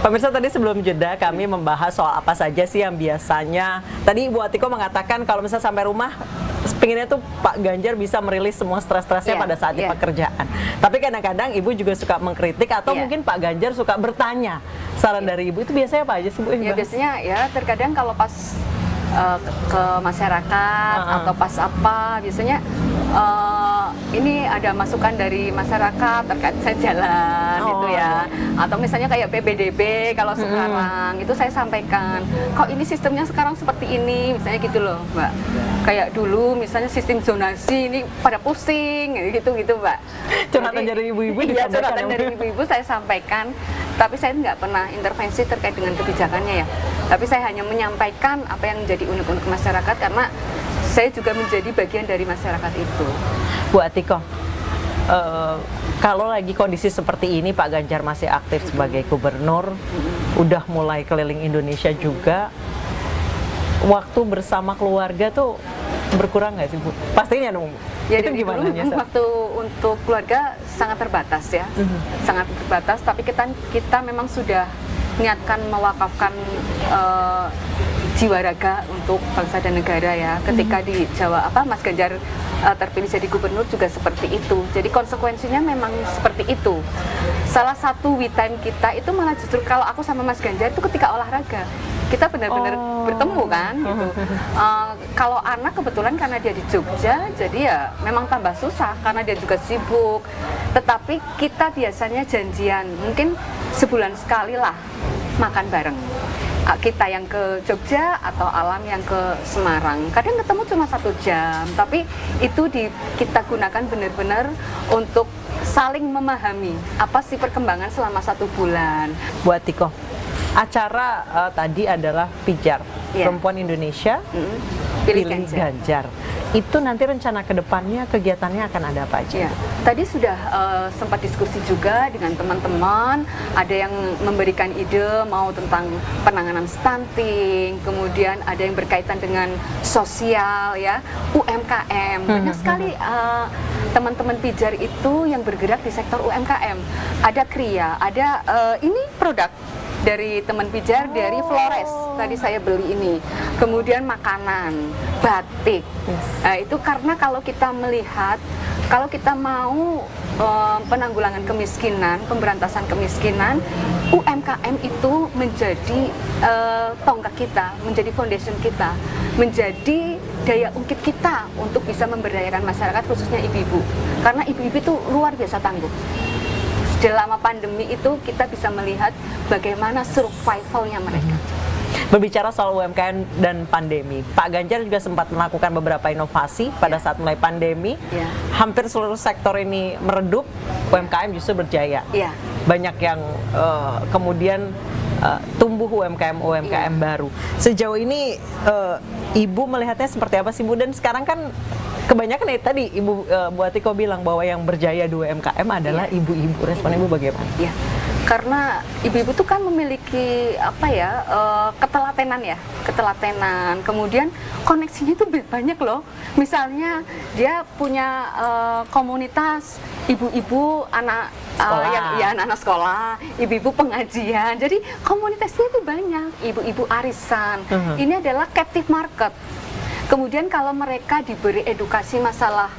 Pemirsa, tadi sebelum jeda kami membahas soal apa saja sih yang biasanya. Tadi Ibu Atiko mengatakan kalau misalnya sampai rumah, pinginnya tuh Pak Ganjar bisa merilis semua stres-stresnya pada saat di pekerjaan. Tapi kadang-kadang Ibu juga suka mengkritik atau mungkin Pak Ganjar suka bertanya. Saran dari Ibu itu biasanya apa aja sih Bu? Ya biasanya ya terkadang kalau pas ke masyarakat atau pas apa, biasanya ini ada masukan dari masyarakat terkait saya jalan gitu ya, atau misalnya kayak PBDB kalau sekarang itu saya sampaikan, kok ini sistemnya sekarang seperti ini, misalnya gitu loh Mbak. Kayak dulu misalnya sistem zonasi ini pada pusing gitu Mbak. Curhatan dari ibu-ibu Iya, curhatan dari ibu-ibu saya sampaikan, tapi saya nggak pernah intervensi terkait dengan kebijakannya ya. Tapi saya hanya menyampaikan apa yang menjadi unek-unek masyarakat karena saya juga menjadi bagian dari masyarakat itu. Bu Atiko, kalau lagi kondisi seperti ini Pak Ganjar masih aktif sebagai gubernur, udah mulai keliling Indonesia juga, waktu bersama keluarga tuh berkurang nggak sih Bu? Pastinya dong. Ya, itu gimana? Waktu untuk keluarga sangat terbatas ya, sangat terbatas. Tapi kita memang sudah niatkan mewakafkan jiwa raga untuk bangsa dan negara ya. Ketika di Jawa Mas Ganjar terpilih jadi gubernur juga seperti itu. Jadi konsekuensinya memang seperti itu. Salah satu we time kita itu malah justru kalau aku sama Mas Ganjar itu ketika olahraga. Kita benar-benar bertemu kan gitu. Kalau anak kebetulan karena dia di Jogja, jadi ya memang tambah susah karena dia juga sibuk. Tetapi kita biasanya janjian, mungkin sebulan sekali lah makan bareng. Kita yang ke Jogja atau Alam yang ke Semarang. Kadang ketemu cuma 1 jam, tapi itu kita gunakan benar-benar untuk saling memahami apa sih perkembangan selama 1 bulan. Bu Atiko, acara tadi adalah Pijar, Perempuan Indonesia Pilih Ganjar. Itu nanti rencana ke depannya kegiatannya akan ada apa aja? Ya, tadi sudah sempat diskusi juga dengan teman-teman, ada yang memberikan ide mau tentang penanganan stunting, kemudian ada yang berkaitan dengan sosial ya, UMKM. Banyak sekali teman-teman Pijar itu yang bergerak di sektor UMKM. Ada Kria, ada ini produk dari teman Pijar, dari Flores tadi saya beli ini, kemudian makanan, batik. Itu karena kalau kita melihat, kalau kita mau penanggulangan kemiskinan, pemberantasan kemiskinan, UMKM itu menjadi tonggak kita, menjadi foundation kita, menjadi daya ungkit kita untuk bisa memberdayakan masyarakat, khususnya ibu-ibu, karena ibu-ibu itu luar biasa tangguh. Selama pandemi itu kita bisa melihat bagaimana survivalnya mereka. Berbicara soal UMKM dan pandemi, Pak Ganjar juga sempat melakukan beberapa inovasi pada saat mulai pandemi. Hampir seluruh sektor ini meredup, UMKM justru berjaya. Banyak yang kemudian tumbuh UMKM baru. Sejauh ini Ibu melihatnya seperti apa sih Bu? Dan sekarang kan kebanyakan tadi Bu Atiko bilang bahwa yang berjaya di UMKM adalah ibu-ibu. Respon Ibu bagaimana? Karena ibu-ibu tuh kan memiliki ketelatenan, kemudian koneksinya itu banyak loh. Misalnya dia punya komunitas ibu-ibu anak anak-anak sekolah, ibu-ibu pengajian. Jadi komunitasnya itu banyak, ibu-ibu arisan. Ini adalah captive market. Kemudian kalau mereka diberi edukasi masalah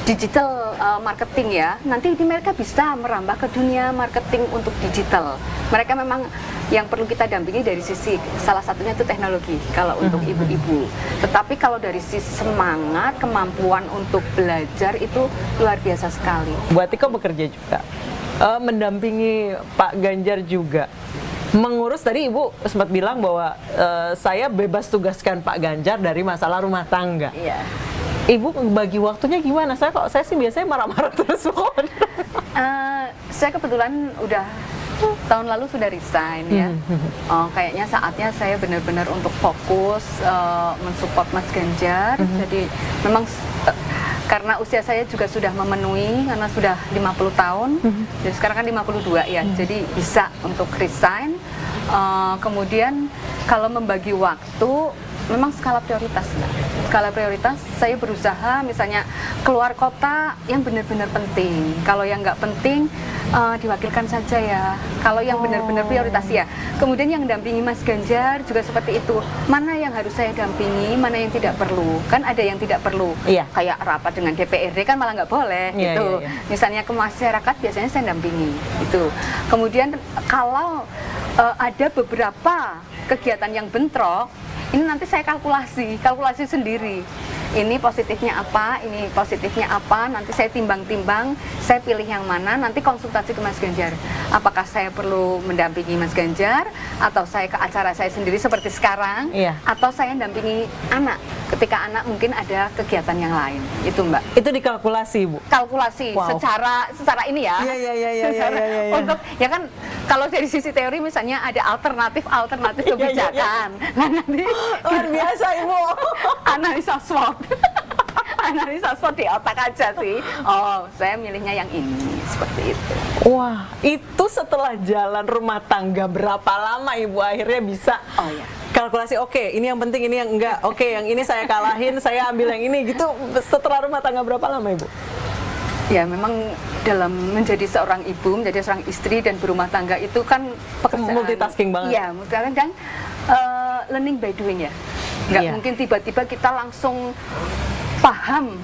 digital marketing ya, nanti mereka bisa merambah ke dunia marketing untuk digital. Mereka memang yang perlu kita dampingi dari sisi salah satunya itu teknologi kalau untuk ibu-ibu. Tetapi kalau dari sisi semangat, kemampuan untuk belajar itu luar biasa sekali. Bu Atiko bekerja juga, mendampingi Pak Ganjar juga. Mengurus, tadi Ibu sempat bilang bahwa saya bebas tugaskan Pak Ganjar dari masalah rumah tangga. Ibu bagi waktunya gimana? Saya sih biasanya marah-marah terus. Saya kebetulan udah tahun lalu sudah resign ya. Kayaknya saatnya saya benar-benar untuk fokus mensupport Mas Ganjar. Jadi memang karena usia saya juga sudah memenuhi, karena sudah 50 tahun, jadi sekarang kan 52 ya, jadi bisa untuk resign. Kemudian kalau membagi waktu, memang skala prioritas. Skala prioritas, saya berusaha misalnya keluar kota yang benar-benar penting. Kalau yang nggak penting, diwakilkan saja ya. Kalau yang benar-benar prioritas ya. Kemudian yang dampingi Mas Ganjar juga seperti itu. Mana yang harus saya dampingi, mana yang tidak perlu. Kan ada yang tidak perlu. Iya. Kayak rapat dengan DPRD kan malah nggak boleh Iya, gitu. iya, iya. Misalnya ke masyarakat biasanya saya dampingi itu. Kemudian kalau ada beberapa kegiatan yang bentrok, ini nanti saya kalkulasi sendiri. Ini positifnya apa, ini positifnya apa, nanti saya timbang-timbang, saya pilih yang mana, nanti konsultasi ke Mas Ganjar. Apakah saya perlu mendampingi Mas Ganjar, atau saya ke acara saya sendiri seperti sekarang, Iya. atau saya mendampingi anak, ketika anak mungkin ada kegiatan yang lain. Itu Mbak. Itu dikalkulasi, Bu? Kalkulasi Wow. secara ini ya. Iya. Untuk ya kan kalau dari sisi teori misalnya ada alternatif Iya. kebijakan. Nah nanti Luar biasa, Ibu. analisa SWOT. Analisa SWOT di otak aja sih. Oh, saya milihnya yang ini seperti itu. Wah, itu setelah jalan rumah tangga berapa lama Ibu akhirnya bisa Oh ya. kalkulasi, oke, ini yang penting, ini yang enggak, oke, yang ini saya kalahin, saya ambil yang ini, gitu. Setelah rumah tangga berapa lama, Ibu? Ya memang dalam menjadi seorang ibu, menjadi seorang istri dan berumah tangga itu kan pekerjaan Multitasking banget. Iya, multitasking dan learning by doing ya. Nggak Iya. mungkin tiba-tiba kita langsung paham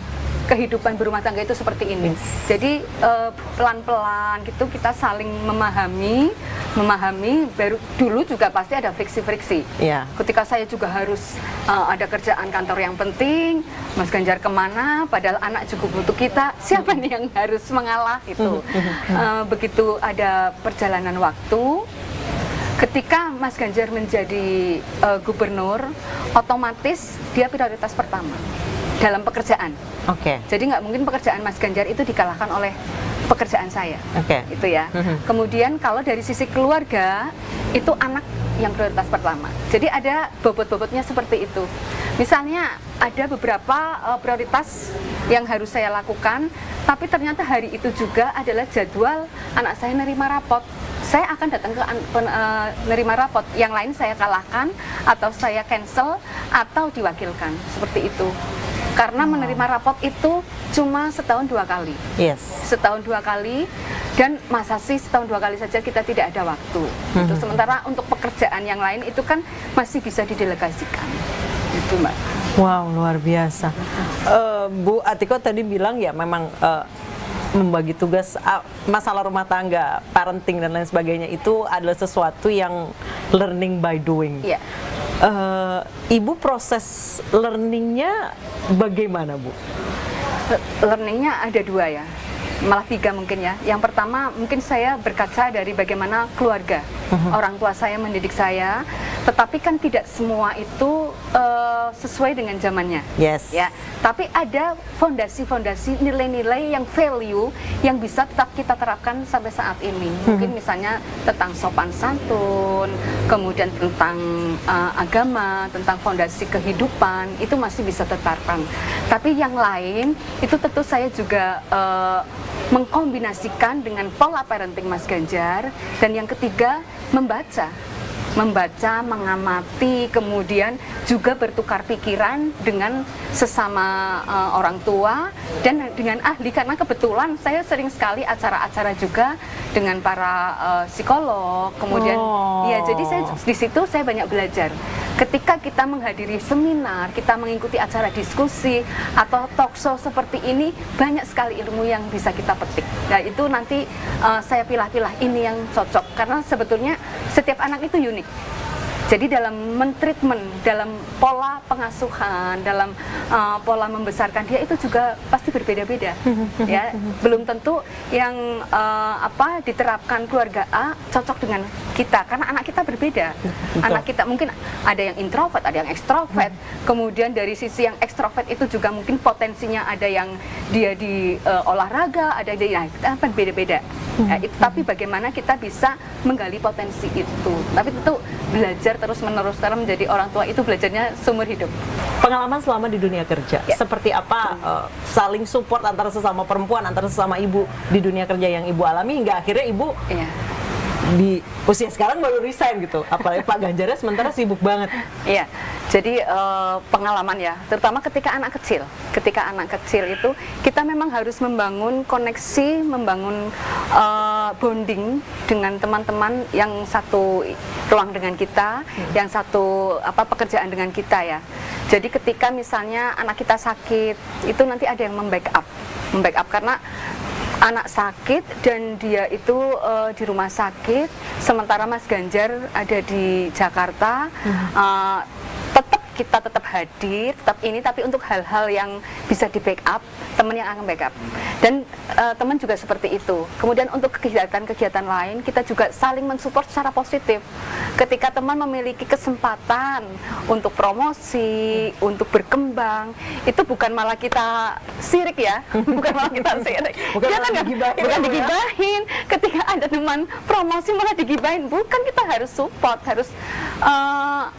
kehidupan berumah tangga itu seperti ini. Yes. Jadi pelan-pelan gitu kita saling memahami, baru dulu juga pasti ada friksi-friksi. Iya. Ketika saya juga harus ada kerjaan kantor yang penting, Mas Ganjar kemana, padahal anak juga butuh kita, siapa nih yang harus mengalah itu. Begitu ada perjalanan waktu, ketika Mas Ganjar menjadi gubernur, otomatis dia prioritas pertama dalam pekerjaan. Oke. Jadi nggak mungkin pekerjaan Mas Ganjar itu dikalahkan oleh pekerjaan saya. Oke. Itu ya. Kemudian kalau dari sisi keluarga, itu anak yang prioritas pertama. Jadi ada bobot-bobotnya seperti itu. Misalnya ada beberapa prioritas yang harus saya lakukan, tapi ternyata hari itu juga adalah jadwal anak saya nerima rapot. Saya akan datang ke nerima rapot. Yang lain saya kalahkan, atau saya cancel, atau diwakilkan. Seperti itu. Karena menerima rapot itu cuma setahun 2 kali. Yes. Setahun 2 kali, dan masa sih setahun 2 kali saja kita tidak ada waktu. Itu sementara untuk pekerjaan yang lain itu kan masih bisa didelegasikan. Itu Mbak. Wow, luar biasa. Bu Atiko tadi bilang ya memang membagi tugas masalah rumah tangga, parenting dan lain sebagainya itu adalah sesuatu yang learning by doing. Iya. Ibu proses learningnya bagaimana, Bu? Learningnya ada 2 ya, malah 3 mungkin ya. Yang pertama mungkin saya berkaca dari bagaimana keluarga, orang tua saya mendidik saya, tetapi kan tidak semua itu sesuai dengan zamannya. Yes. Ya, tapi ada fondasi-fondasi nilai-nilai yang value yang bisa tetap kita terapkan sampai saat ini. Mungkin misalnya tentang sopan santun, kemudian tentang agama, tentang fondasi kehidupan, itu masih bisa terapkan. Tapi yang lain itu tentu saya juga mengkombinasikan dengan pola parenting Mas Ganjar, dan yang ketiga membaca, mengamati, kemudian juga bertukar pikiran dengan sesama orang tua dan dengan ahli, karena kebetulan saya sering sekali acara-acara juga dengan para psikolog, kemudian ya jadi saya di situ saya banyak belajar. Ketika kita menghadiri seminar, kita mengikuti acara diskusi atau talk show seperti ini, banyak sekali ilmu yang bisa kita petik. Nah itu nanti saya pilah-pilah ini yang cocok, karena sebetulnya setiap anak itu unik. Jadi dalam mentreatment, dalam pola pengasuhan, dalam pola membesarkan dia itu juga pasti berbeda-beda. Ya, belum tentu yang diterapkan keluarga A cocok dengan kita, karena anak kita berbeda. Anak kita mungkin ada yang introvert, ada yang ekstrovert. Kemudian dari sisi yang ekstrovert itu juga mungkin potensinya ada yang dia di olahraga, ada yang kita kan beda-beda. Ya, tapi bagaimana kita bisa menggali potensi itu. Tapi tentu belajar terus-menerus, karena menjadi orang tua itu belajarnya seumur hidup. Pengalaman selama di dunia kerja, Ya. seperti apa saling support antara sesama perempuan, antara sesama ibu di dunia kerja yang ibu alami, hingga akhirnya ibu Iya. di usia sekarang baru resign gitu. Apalagi Pak Ganjarnya sementara sibuk banget. Iya, jadi pengalaman ya, terutama ketika anak kecil. Ketika anak kecil itu kita memang harus membangun koneksi, membangun bonding dengan teman-teman yang satu ruang dengan kita, yang satu pekerjaan dengan kita ya. Jadi ketika misalnya anak kita sakit, itu nanti ada yang membackup karena anak sakit dan dia itu di rumah sakit, sementara Mas Ganjar ada di Jakarta. Kita tetap hadir, tapi untuk hal-hal yang bisa di backup, teman yang akan backup. Dan teman juga seperti itu. Kemudian untuk kegiatan-kegiatan lain, kita juga saling mensupport secara positif. Ketika teman memiliki kesempatan untuk promosi, untuk berkembang, itu bukan malah kita sirik ya, bukan malah kita sirik. Bukan digibahin. Ketika ada teman promosi malah digibahin, bukan, kita harus support, harus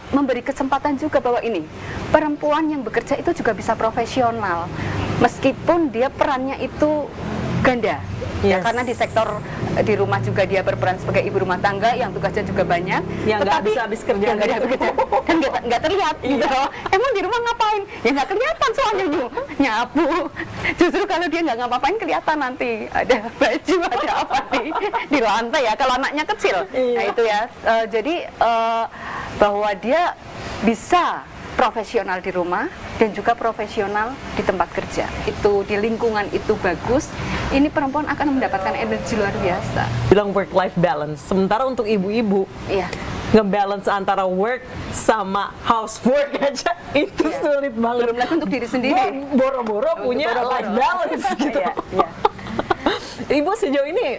memberi kesempatan juga bahwa ini perempuan yang bekerja itu juga bisa profesional meskipun dia perannya itu ganda. Ya, karena di sektor di rumah juga dia berperan sebagai ibu rumah tangga yang tugasnya juga banyak, yang nggak habis kerja dan nggak terlihat gitu. Emang di rumah ngapain? Ya nggak kelihatan soalnya nyapu. Justru kalau dia nggak ngapa-ngapain kelihatan nanti ada baju ada apa di lantai ya. Kalau anaknya kecil, nah itu ya. Jadi bahwa dia bisa profesional di rumah dan juga profesional di tempat kerja. Itu di lingkungan itu bagus, ini perempuan akan mendapatkan energi luar biasa. Bilang work-life balance. Sementara untuk ibu-ibu, ngebalance antara work sama housework aja itu sulit banget. Belum lagi untuk diri sendiri. Boro-boro punya life balance gitu. Ibu sejauh ini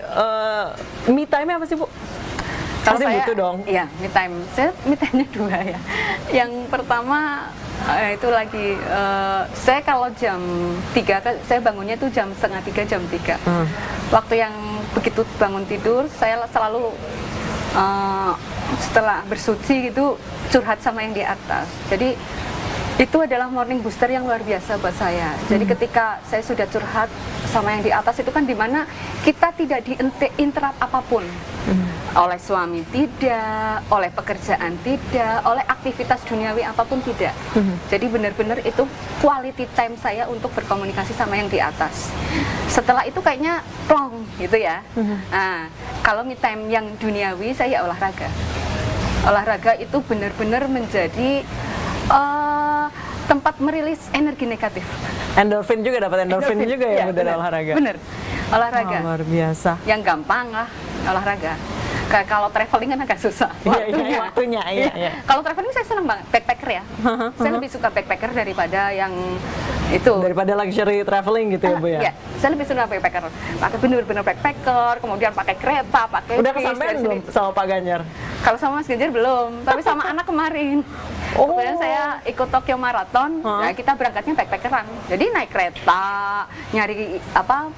me time apa sih, Bu? Kalau pasti saya, butuh dong. Iya, me time. Saya me time-nya 2 ya. Yang pertama itu lagi saya kalau jam 3, saya bangunnya itu jam 2:30, jam 3. Waktu yang begitu bangun tidur, saya selalu setelah bersuci gitu curhat sama yang di atas. Jadi itu adalah morning booster yang luar biasa buat saya. Jadi ketika saya sudah curhat sama yang di atas, itu kan dimana kita tidak di-interrupt apapun. Oleh suami tidak, oleh pekerjaan tidak, oleh aktivitas duniawi apapun tidak. Jadi benar-benar itu quality time saya untuk berkomunikasi sama yang di atas. Setelah itu kayaknya plong gitu ya. Nah, kalau me time yang duniawi saya olahraga. Olahraga itu benar-benar menjadi tempat merilis energi negatif. Endorfin juga, dapat endorfin juga ya, dari olahraga. Bener, olahraga. Luar biasa. Yang gampang lah olahraga. Kayak kalau traveling kan agak susah. Waktunya. Kalau traveling saya senang banget, backpacker ya. Saya lebih suka backpacker daripada yang itu. Daripada luxury traveling gitu ya, Bu ya? Iya, saya lebih suka backpacker. Pakai bener-bener backpacker, kemudian pakai kereta, pakai udah kesampean belum sama Pak Ganjar? Kalau sama Mas Ganjar belum, tapi sama anak kemarin. Kemudian saya ikut Tokyo Marathon, nah kita berangkatnya backpackeran. Jadi naik kereta, nyari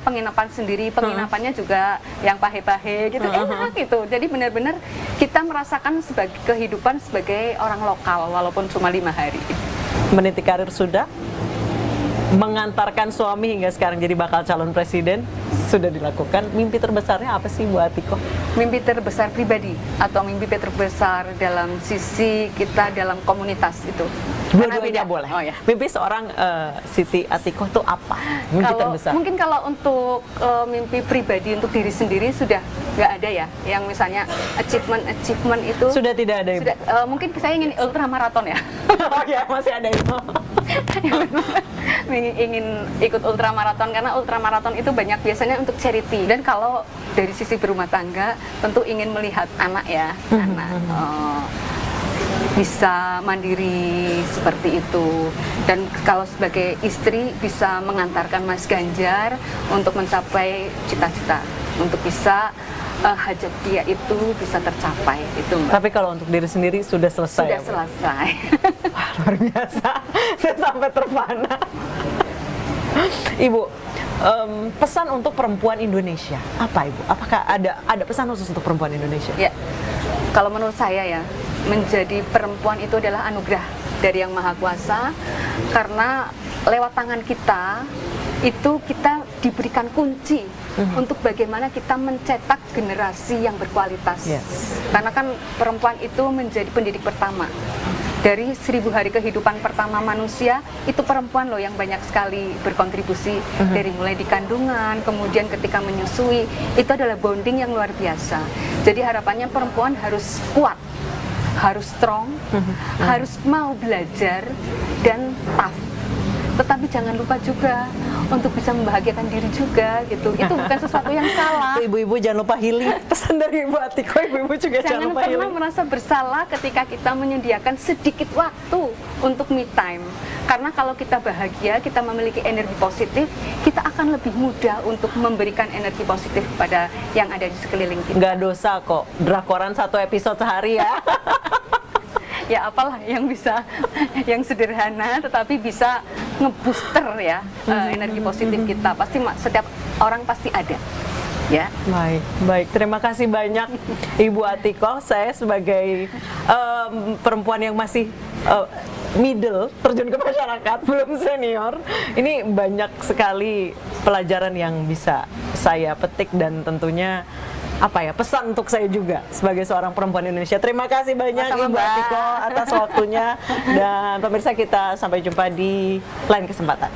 penginapan sendiri, penginapannya juga yang pahe-pahe gitu, enak gitu. Jadi benar-benar kita merasakan sebagai kehidupan sebagai orang lokal walaupun cuma 5 hari. Meniti karir sudah, mengantarkan suami hingga sekarang jadi bakal calon presiden sudah dilakukan. Mimpi terbesarnya apa sih Bu Atiko? Mimpi terbesar pribadi atau mimpi terbesar dalam sisi kita dalam komunitas itu? Dua-duanya boleh. Oh, ya. Mimpi seorang Siti Atiko itu apa? Mimpi terbesar. Mungkin kalau untuk mimpi pribadi untuk diri sendiri sudah nggak ada ya. Yang misalnya achievement itu sudah tidak ada. Sudah, mungkin saya ingin ultramaraton ya. Oh ya, masih ada itu. ingin ikut ultramaraton karena ultramaraton itu banyak biasanya untuk charity. Dan kalau dari sisi berumah tangga tentu ingin melihat anak ya, anak bisa mandiri seperti itu. Dan kalau sebagai istri bisa mengantarkan Mas Ganjar untuk mencapai cita-cita, untuk bisa hajat dia itu bisa tercapai itu, Mbak. Tapi kalau untuk diri sendiri sudah selesai. Sudah selesai. Wah, luar biasa. Saya sampai terpana. Ibu, pesan untuk perempuan Indonesia apa, Ibu? Apakah ada pesan khusus untuk perempuan Indonesia? Ya, kalau menurut saya ya, menjadi perempuan itu adalah anugerah dari Yang Maha Kuasa, karena lewat tangan kita itu kita diberikan kunci untuk bagaimana kita mencetak generasi yang berkualitas. Karena kan perempuan itu menjadi pendidik pertama Dari 1000 hari kehidupan pertama manusia, itu perempuan loh yang banyak sekali berkontribusi. Dari mulai di kandungan, kemudian ketika menyusui, itu adalah bonding yang luar biasa. Jadi harapannya perempuan harus kuat, harus strong, harus mau belajar dan tough. Tetapi jangan lupa juga untuk bisa membahagiakan diri juga gitu. Itu bukan sesuatu yang salah. Ibu-ibu jangan lupa healing. Pesan dari Ibu Atiko, ibu-ibu juga jangan lupa healing. Jangan pernah merasa bersalah ketika kita menyediakan sedikit waktu untuk me time. Karena kalau kita bahagia, kita memiliki energi positif, kita akan lebih mudah untuk memberikan energi positif kepada yang ada di sekeliling kita. Nggak dosa kok, drakoran 1 episode sehari ya. Ya apalah yang bisa, yang sederhana tetapi bisa ngebooster ya energi positif kita. Pasti setiap orang pasti ada. Ya. Baik. Terima kasih banyak Ibu Atiko. Saya sebagai perempuan yang masih middle, terjun ke masyarakat, belum senior. Ini banyak sekali pelajaran yang bisa saya petik dan tentunya pesan untuk saya juga sebagai seorang perempuan Indonesia. Terima kasih banyak Ibu Atiko atas waktunya, dan pemirsa, kita sampai jumpa di lain kesempatan.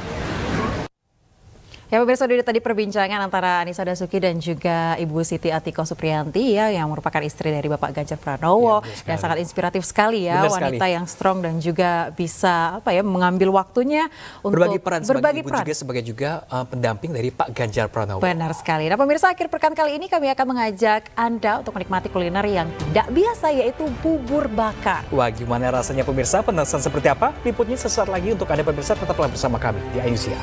Ya pemirsa, itu tadi perbincangan antara Anissa Dasuki dan juga Ibu Siti Atiko Supriyanti ya, yang merupakan istri dari Bapak Ganjar Pranowo, yang sangat inspiratif sekali ya, wanita yang strong dan juga bisa mengambil waktunya untuk berbagi peran sebagai ibu juga sebagai pendamping dari Pak Ganjar Pranowo. Benar sekali. Nah pemirsa, akhir pekan kali ini kami akan mengajak Anda untuk menikmati kuliner yang tidak biasa, yaitu bubur bakar. Wah, gimana rasanya pemirsa? Penasaran seperti apa? Liputnya sesaat lagi untuk Anda pemirsa, tetaplah bersama kami di Ayusia.